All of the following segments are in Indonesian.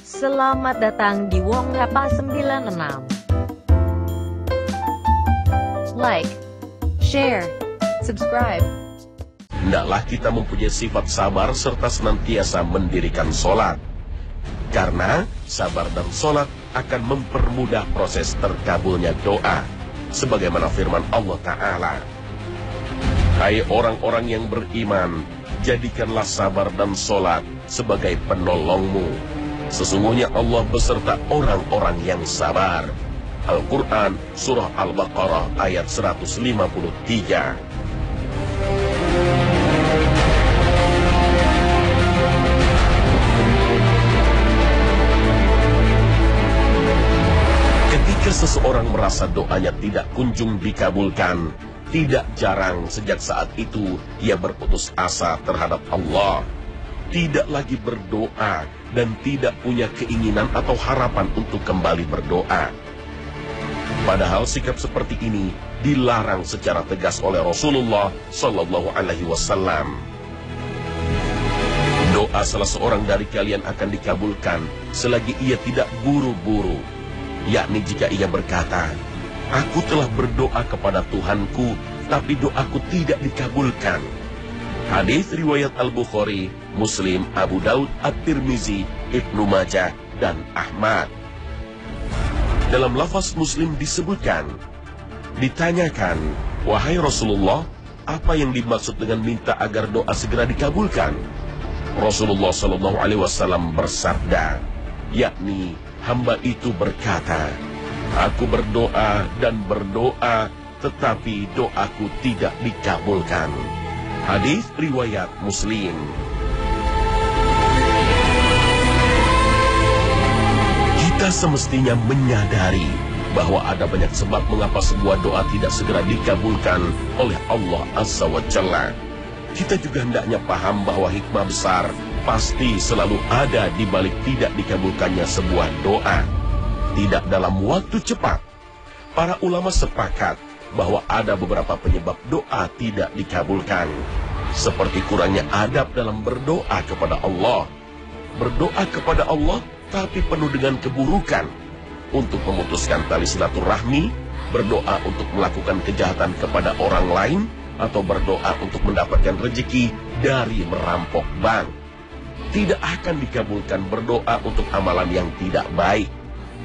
Selamat datang di Wong Rapa 96. Like, share, subscribe. Hendaklah kita mempunyai sifat sabar serta senantiasa mendirikan sholat. Karena sabar dan sholat akan mempermudah proses terkabulnya doa. Sebagaimana firman Allah Ta'ala. Hai orang-orang yang beriman, jadikanlah sabar dan sholat sebagai penolongmu. Sesungguhnya Allah beserta orang-orang yang sabar. Al-Quran Surah Al-Baqarah ayat 153. Ketika seseorang merasa doanya tidak kunjung dikabulkan, tidak jarang sejak saat itu ia berputus asa terhadap Allah. Tidak lagi berdoa dan tidak punya keinginan atau harapan untuk kembali berdoa. Padahal sikap seperti ini dilarang secara tegas oleh Rasulullah Sallallahu Alaihi Wasallam. Doa salah seorang dari kalian akan dikabulkan selagi ia tidak buru-buru, yakni jika ia berkata, "Aku telah berdoa kepada Tuhanku, tapi doaku tidak dikabulkan." Hadis riwayat Al-Bukhari, Muslim, Abu Daud, At-Tirmizi, Ibnu Majah, dan Ahmad. Dalam lafaz Muslim disebutkan, ditanyakan, "Wahai Rasulullah, apa yang dimaksud dengan minta agar doa segera dikabulkan?" Rasulullah Shallallahu Alaihi Wasallam bersabda, yakni hamba itu berkata, "Aku berdoa dan berdoa, tetapi doaku tidak dikabulkan." Hadis riwayat Muslim. Kita semestinya menyadari bahwa ada banyak sebab mengapa sebuah doa tidak segera dikabulkan oleh Allah Azza wa Jalla. Kita juga hendaknya paham bahwa hikmah besar pasti selalu ada di balik tidak dikabulkannya sebuah doa. Tidak dalam waktu cepat. Para ulama sepakat bahwa ada beberapa penyebab doa tidak dikabulkan, seperti kurangnya adab dalam berdoa kepada Allah. Berdoa kepada Allah tapi penuh dengan keburukan, untuk memutuskan tali silaturahmi, berdoa untuk melakukan kejahatan kepada orang lain, atau berdoa untuk mendapatkan rezeki dari merampok bank. Tidak akan dikabulkan berdoa untuk amalan yang tidak baik,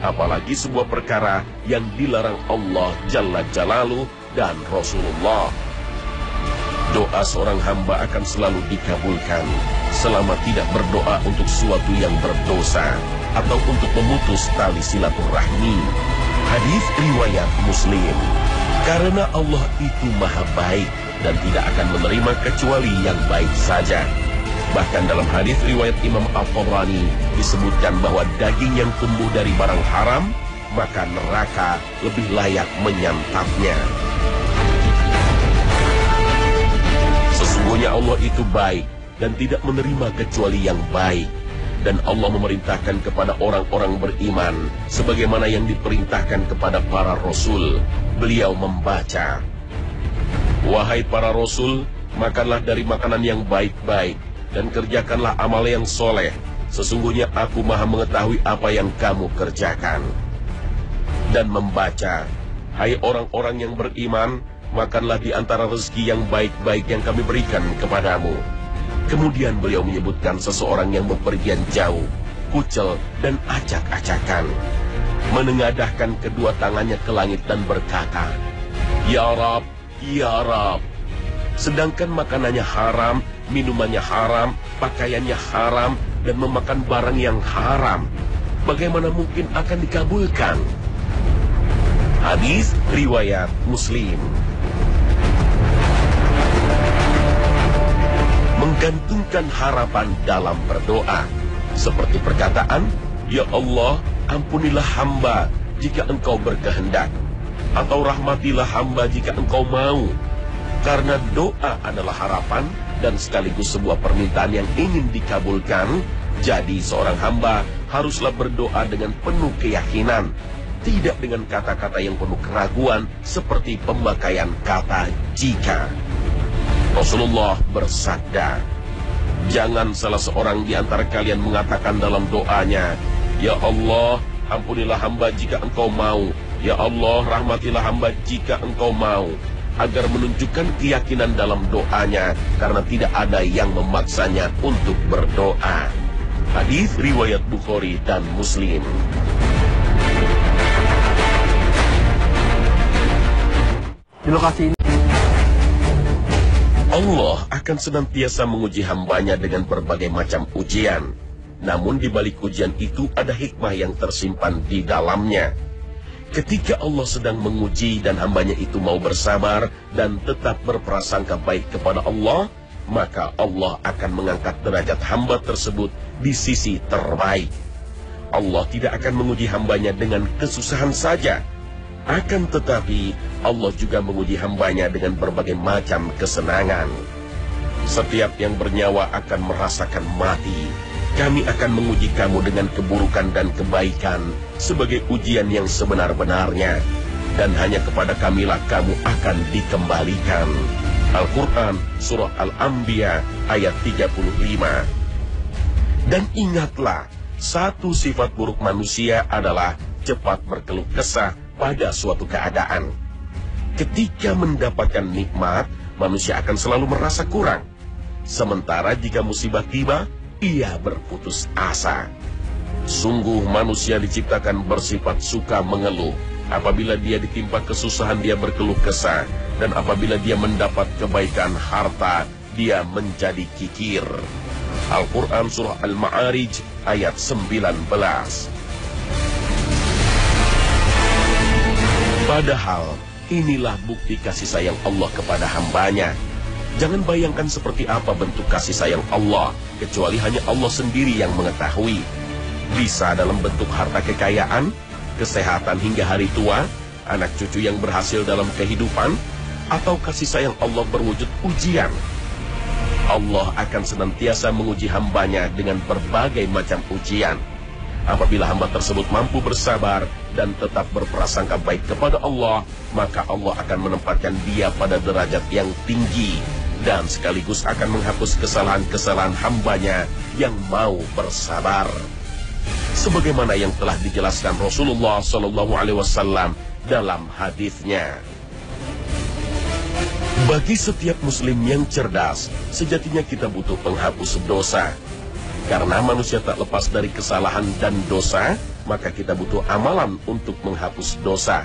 apalagi sebuah perkara yang dilarang Allah Jalla Jalaluhu dan Rasulullah. Doa seorang hamba akan selalu dikabulkan selama tidak berdoa untuk sesuatu yang berdosa atau untuk memutus tali silaturahmi. Hadis riwayat Muslim. Karena Allah itu maha baik dan tidak akan menerima kecuali yang baik saja. Bahkan dalam hadis riwayat Imam Al-Tabrani disebutkan bahwa daging yang tumbuh dari barang haram, maka neraka lebih layak menyantapnya. Sesungguhnya Allah itu baik dan tidak menerima kecuali yang baik. Dan Allah memerintahkan kepada orang-orang beriman sebagaimana yang diperintahkan kepada para Rasul. Beliau membaca, "Wahai para Rasul, makanlah dari makanan yang baik-baik dan kerjakanlah amal yang soleh. Sesungguhnya aku maha mengetahui apa yang kamu kerjakan." Dan membaca, "Hai orang-orang yang beriman, makanlah di antara rezeki yang baik-baik yang kami berikan kepadamu." Kemudian beliau menyebutkan seseorang yang bepergian jauh, kucel dan acak-acakan, menengadahkan kedua tangannya ke langit dan berkata, "Ya Rab, Ya Rab." Sedangkan makanannya haram, minumannya haram, pakaiannya haram, dan memakan barang yang haram, bagaimana mungkin akan dikabulkan? Hadis riwayat Muslim. Menggantungkan harapan dalam berdoa, seperti perkataan, "Ya Allah, ampunilah hamba jika engkau berkehendak," atau "Rahmatilah hamba jika engkau mau." Karena doa adalah harapan dan sekaligus sebuah permintaan yang ingin dikabulkan, jadi seorang hamba haruslah berdoa dengan penuh keyakinan, tidak dengan kata-kata yang penuh keraguan seperti pemakaian kata "jika". Rasulullah bersabda, "Jangan salah seorang di antara kalian mengatakan dalam doanya, Ya Allah, ampunilah hamba jika engkau mau. Ya Allah, rahmatilah hamba jika engkau mau. Agar menunjukkan keyakinan dalam doanya, karena tidak ada yang memaksanya untuk berdoa. Hadis riwayat Bukhari dan Muslim. Di lokasi ini Allah akan senantiasa menguji hambanya dengan berbagai macam ujian. Namun di balik ujian itu ada hikmah yang tersimpan di dalamnya. Ketika Allah sedang menguji dan hambanya itu mau bersabar dan tetap berprasangka baik kepada Allah, maka Allah akan mengangkat derajat hamba tersebut di sisi terbaik. Allah tidak akan menguji hambanya dengan kesusahan saja. Akan tetapi, Allah juga menguji hambanya dengan berbagai macam kesenangan. Setiap yang bernyawa akan merasakan mati. Kami akan menguji kamu dengan keburukan dan kebaikan sebagai ujian yang sebenar-benarnya. Dan hanya kepada kamilah kamu akan dikembalikan. Al-Quran, Surah Al-Anbiya, ayat 35. Dan ingatlah, satu sifat buruk manusia adalah cepat berkeluh kesah pada suatu keadaan. Ketika mendapatkan nikmat, manusia akan selalu merasa kurang. Sementara jika musibah tiba, ia berputus asa. Sungguh manusia diciptakan bersifat suka mengeluh. Apabila dia ditimpa kesusahan, dia berkeluh kesah. Dan apabila dia mendapat kebaikan harta, dia menjadi kikir. Al-Quran Surah Al-Ma'arij ayat 19. Padahal inilah bukti kasih sayang Allah kepada hambanya. Jangan bayangkan seperti apa bentuk kasih sayang Allah, kecuali hanya Allah sendiri yang mengetahui. Bisa dalam bentuk harta kekayaan, kesehatan hingga hari tua, anak cucu yang berhasil dalam kehidupan, atau kasih sayang Allah berwujud ujian. Allah akan senantiasa menguji hambanya dengan berbagai macam ujian. Apabila hamba tersebut mampu bersabar dan tetap berprasangka baik kepada Allah, maka Allah akan menempatkan dia pada derajat yang tinggi dan sekaligus akan menghapus kesalahan-kesalahan hambanya yang mau bersabar. Sebagaimana yang telah dijelaskan Rasulullah SAW dalam hadisnya. Bagi setiap muslim yang cerdas, sejatinya kita butuh penghapus dosa. Karena manusia tak lepas dari kesalahan dan dosa, maka kita butuh amalan untuk menghapus dosa.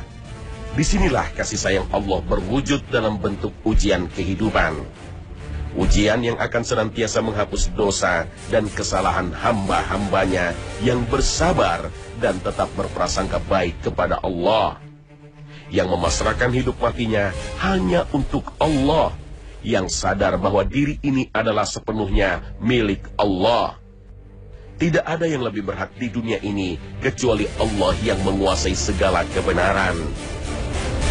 Disinilah kasih sayang Allah berwujud dalam bentuk ujian kehidupan. Ujian yang akan senantiasa menghapus dosa dan kesalahan hamba-hambanya yang bersabar dan tetap berprasangka baik kepada Allah. Yang memasrahkan hidup matinya hanya untuk Allah. Yang sadar bahwa diri ini adalah sepenuhnya milik Allah. Tidak ada yang lebih berhak di dunia ini kecuali Allah yang menguasai segala kebenaran.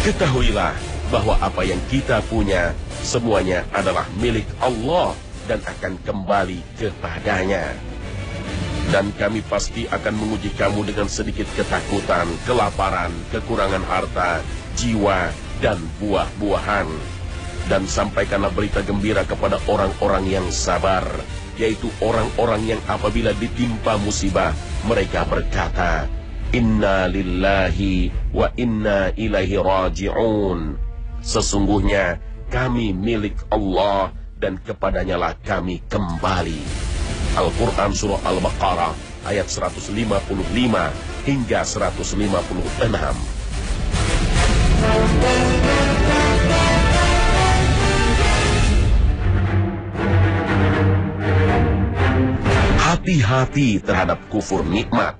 Ketahuilah bahwa apa yang kita punya semuanya adalah milik Allah dan akan kembali kepadanya. Dan kami pasti akan menguji kamu dengan sedikit ketakutan, kelaparan, kekurangan harta, jiwa, dan buah-buahan. Dan sampaikanlah berita gembira kepada orang-orang yang sabar, yaitu orang-orang yang apabila ditimpa musibah, mereka berkata, Inna lillahi wa inna ilaihi raji'un. Sesungguhnya kami milik Allah dan kepadanyalah kami kembali. Al-Quran Surah Al-Baqarah ayat 155 hingga 156. Hati-hati terhadap kufur nikmat.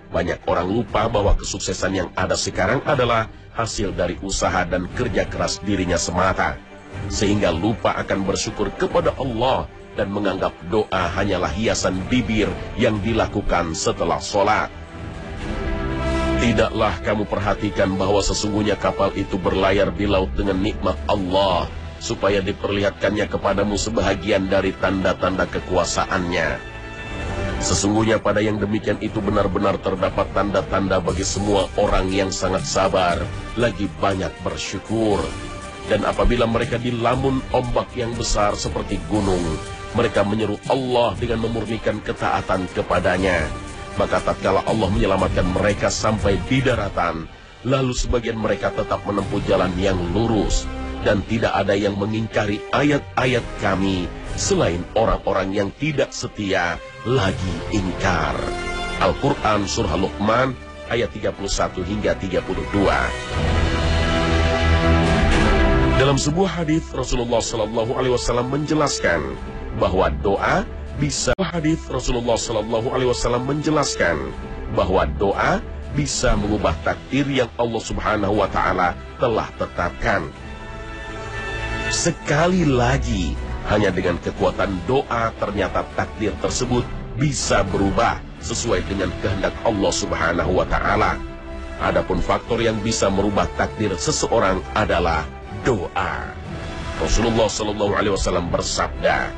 Banyak orang lupa bahwa kesuksesan yang ada sekarang adalah hasil dari usaha dan kerja keras dirinya semata. Sehingga lupa akan bersyukur kepada Allah dan menganggap doa hanyalah hiasan bibir yang dilakukan setelah sholat. Tidaklah kamu perhatikan bahwa sesungguhnya kapal itu berlayar di laut dengan nikmat Allah, supaya diperlihatkannya kepadamu sebahagian dari tanda-tanda kekuasaannya. Sesungguhnya pada yang demikian itu benar-benar terdapat tanda-tanda bagi semua orang yang sangat sabar, lagi banyak bersyukur. Dan apabila mereka dilamun ombak yang besar seperti gunung, mereka menyeru Allah dengan memurnikan ketaatan kepadanya. Maka tatkala Allah menyelamatkan mereka sampai di daratan, lalu sebagian mereka tetap menempuh jalan yang lurus, dan tidak ada yang mengingkari ayat-ayat kami selain orang-orang yang tidak setia lagi ingkar. Al-Quran Surah Luqman ayat 31 hingga 32. Dalam sebuah hadis Rasulullah SAW menjelaskan bahwa doa bisa bisa mengubah takdir yang Allah Subhanahu wa Ta'ala telah tetapkan. Sekali lagi, hanya dengan kekuatan doa ternyata takdir tersebut bisa berubah sesuai dengan kehendak Allah Subhanahu wa Ta'ala. Adapun faktor yang bisa merubah takdir seseorang adalah doa. Rasulullah SAW bersabda,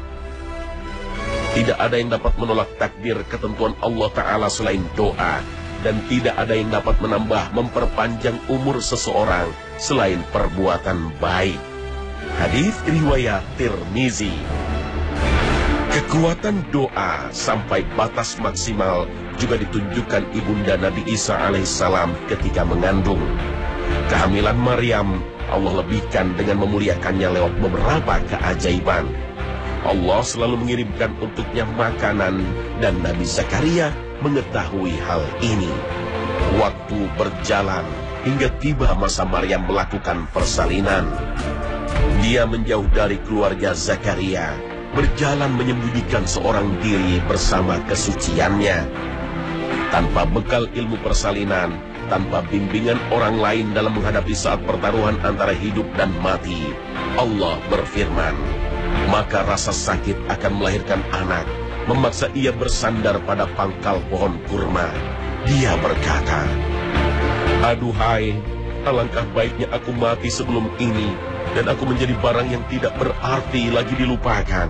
tidak ada yang dapat menolak takdir ketentuan Allah Ta'ala selain doa, dan tidak ada yang dapat menambah memperpanjang umur seseorang selain perbuatan baik. Hadis riwayat Tirmizi. Kekuatan doa sampai batas maksimal juga ditunjukkan ibunda Nabi Isa alaihissalam ketika mengandung. Kehamilan Maryam Allah lebihkan dengan memuliakannya lewat beberapa keajaiban. Allah selalu mengirimkan untuknya makanan, dan Nabi Zakaria mengetahui hal ini. Waktu berjalan hingga tiba masa Maryam melakukan persalinan. Dia menjauh dari keluarga Zakaria, berjalan menyembunyikan seorang diri bersama kesuciannya. Tanpa bekal ilmu persalinan, tanpa bimbingan orang lain dalam menghadapi saat pertaruhan antara hidup dan mati, Allah berfirman, maka rasa sakit akan melahirkan anak memaksa ia bersandar pada pangkal pohon kurma. Dia berkata, aduhai, alangkah baiknya aku mati sebelum ini, dan aku menjadi barang yang tidak berarti lagi dilupakan.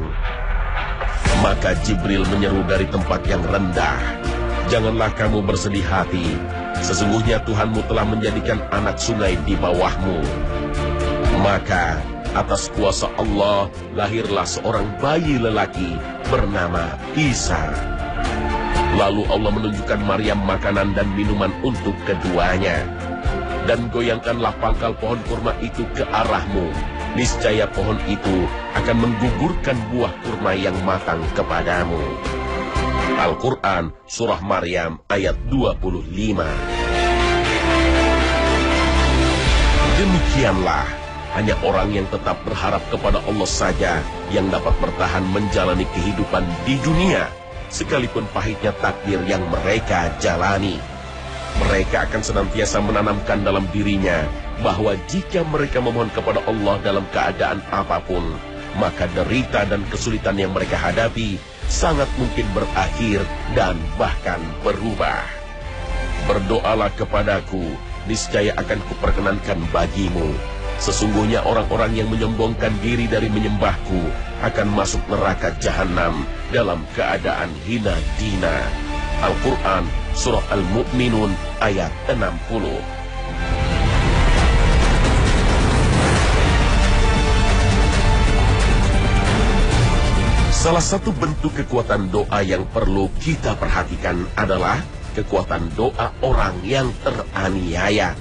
Maka Jibril menyeru dari tempat yang rendah, janganlah kamu bersedih hati, sesungguhnya Tuhanmu telah menjadikan anak sungai di bawahmu. Maka atas kuasa Allah lahirlah seorang bayi lelaki bernama Isa. Lalu Allah menunjukkan Maryam makanan dan minuman untuk keduanya. Dan goyangkanlah pangkal pohon kurma itu ke arahmu. Niscaya pohon itu akan menggugurkan buah kurma yang matang kepadamu. Al-Quran Surah Maryam ayat 25. Demikianlah, hanya orang yang tetap berharap kepada Allah saja yang dapat bertahan menjalani kehidupan di dunia, sekalipun pahitnya takdir yang mereka jalani. Mereka akan senantiasa menanamkan dalam dirinya bahwa jika mereka memohon kepada Allah dalam keadaan apapun, maka derita dan kesulitan yang mereka hadapi sangat mungkin berakhir dan bahkan berubah. Berdoalah kepadaku, niscaya akan kuperkenankan bagimu. Sesungguhnya orang-orang yang menyombongkan diri dari menyembahku akan masuk neraka jahanam dalam keadaan hina dina. Al-Quran Surah Al-Mu'minun ayat 60. Salah satu bentuk kekuatan doa yang perlu kita perhatikan adalah kekuatan doa orang yang teraniaya.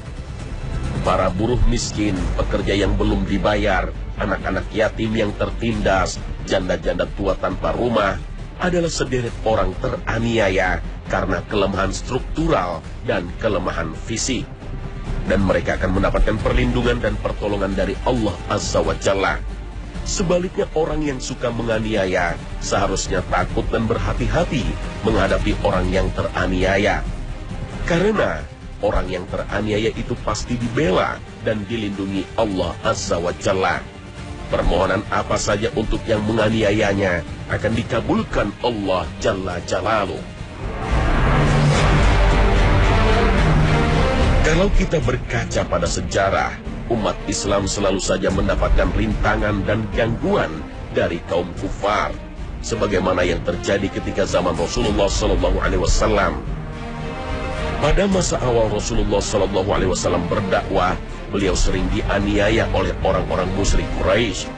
Para buruh miskin, pekerja yang belum dibayar, anak-anak yatim yang tertindas, janda-janda tua tanpa rumah, adalah sederet orang teraniaya karena kelemahan struktural dan kelemahan fisik. Dan mereka akan mendapatkan perlindungan dan pertolongan dari Allah Azza wa Jalla. Sebaliknya orang yang suka menganiaya seharusnya takut dan berhati-hati menghadapi orang yang teraniaya. Karena orang yang teraniaya itu pasti dibela dan dilindungi Allah Azza wa Jalla. Permohonan apa saja untuk yang menganiayanya akan dikabulkan Allah Jalla Jalaluh. Kalau kita berkaca pada sejarah, umat Islam selalu saja mendapatkan rintangan dan gangguan dari kaum kufar, sebagaimana yang terjadi ketika zaman Rasulullah SAW. Pada masa awal Rasulullah SAW berdakwah, beliau sering dianiaya oleh orang-orang musyrik Quraisy.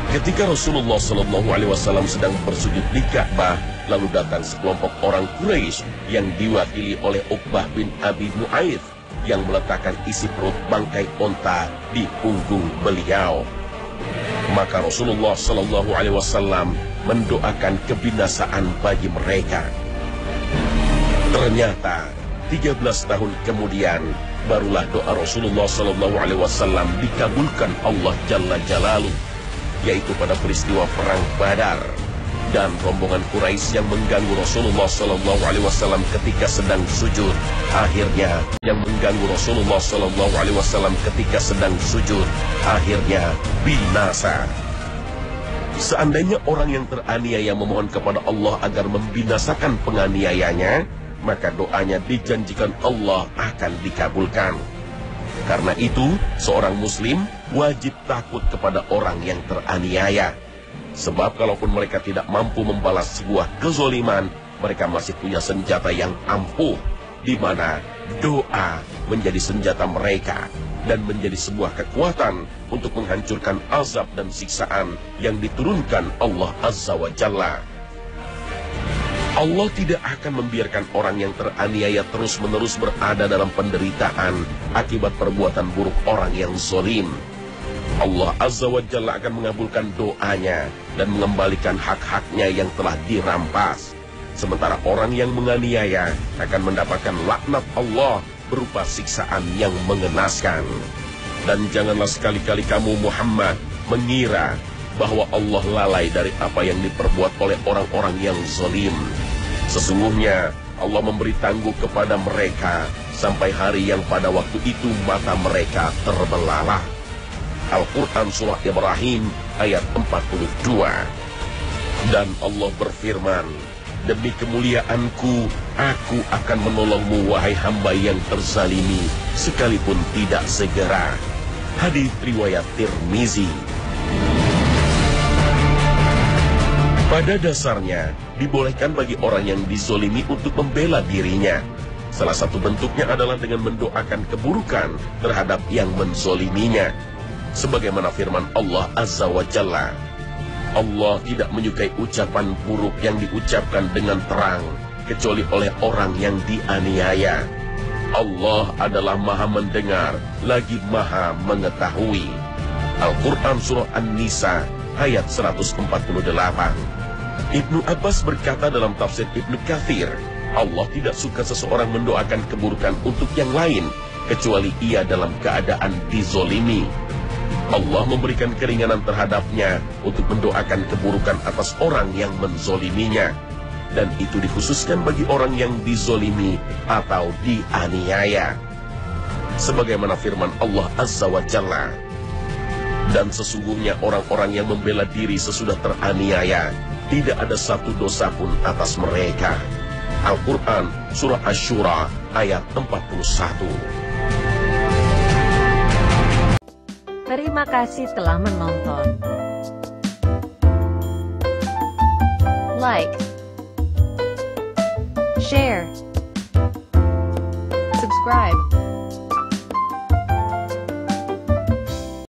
Ketika Rasulullah SAW sedang bersujud di Ka'bah, lalu datang sekelompok orang Quraisy yang diwakili oleh Uqbah bin Abi Mu'ayth yang meletakkan isi perut bangkai onta di punggung beliau. Maka Rasulullah SAW mendoakan kebinasaan bagi mereka. Ternyata 13 tahun kemudian barulah doa Rasulullah SAW dikabulkan Allah Jalla Jalaluh, yaitu pada peristiwa perang Badar dan rombongan Quraisy yang mengganggu Rasulullah SAW ketika sedang sujud. Akhirnya yang mengganggu Rasulullah SAW ketika sedang sujud akhirnya binasa. Seandainya orang yang teraniaya memohon kepada Allah agar membinasakan penganiayanya, maka doanya dijanjikan Allah akan dikabulkan. Karena itu, seorang muslim wajib takut kepada orang yang teraniaya. Sebab kalaupun mereka tidak mampu membalas sebuah kezoliman, mereka masih punya senjata yang ampuh, di mana doa menjadi senjata mereka dan menjadi sebuah kekuatan untuk menghancurkan azab dan siksaan yang diturunkan Allah Azza wa Jalla. Allah tidak akan membiarkan orang yang teraniaya terus-menerus berada dalam penderitaan akibat perbuatan buruk orang yang zalim. Allah Azza wa Jalla akan mengabulkan doanya dan mengembalikan hak-haknya yang telah dirampas. Sementara orang yang menganiaya akan mendapatkan laknat Allah berupa siksaan yang mengenaskan. Dan janganlah sekali-kali kamu Muhammad mengira bahwa Allah lalai dari apa yang diperbuat oleh orang-orang yang zalim. Sesungguhnya Allah memberi tangguh kepada mereka sampai hari yang pada waktu itu mata mereka terbelalak. Al-Quran Surah Ibrahim ayat 42. Dan Allah berfirman, demi kemuliaanku, aku akan menolongmu wahai hamba yang terzalimi, sekalipun tidak segera. Hadits riwayat Tirmizi. Pada dasarnya, dibolehkan bagi orang yang dizolimi untuk membela dirinya. Salah satu bentuknya adalah dengan mendoakan keburukan terhadap yang menzoliminya. Sebagaimana firman Allah Azza wa Jalla, Allah tidak menyukai ucapan buruk yang diucapkan dengan terang, kecuali oleh orang yang dianiaya. Allah adalah maha mendengar, lagi maha mengetahui. Al-Quran Surah An-Nisa ayat 148. Ibnu Abbas berkata dalam tafsir Ibnu Katsir, Allah tidak suka seseorang mendoakan keburukan untuk yang lain, kecuali ia dalam keadaan dizolimi. Allah memberikan keringanan terhadapnya untuk mendoakan keburukan atas orang yang menzoliminya. Dan itu dikhususkan bagi orang yang dizolimi atau dianiaya. Sebagaimana firman Allah Azza wa Jalla, dan sesungguhnya orang-orang yang membela diri sesudah teraniaya, tidak ada satu dosa pun atas mereka. Al-Quran Surah Asy-Syura ayat 41. Terima kasih telah menonton. Like, share, subscribe.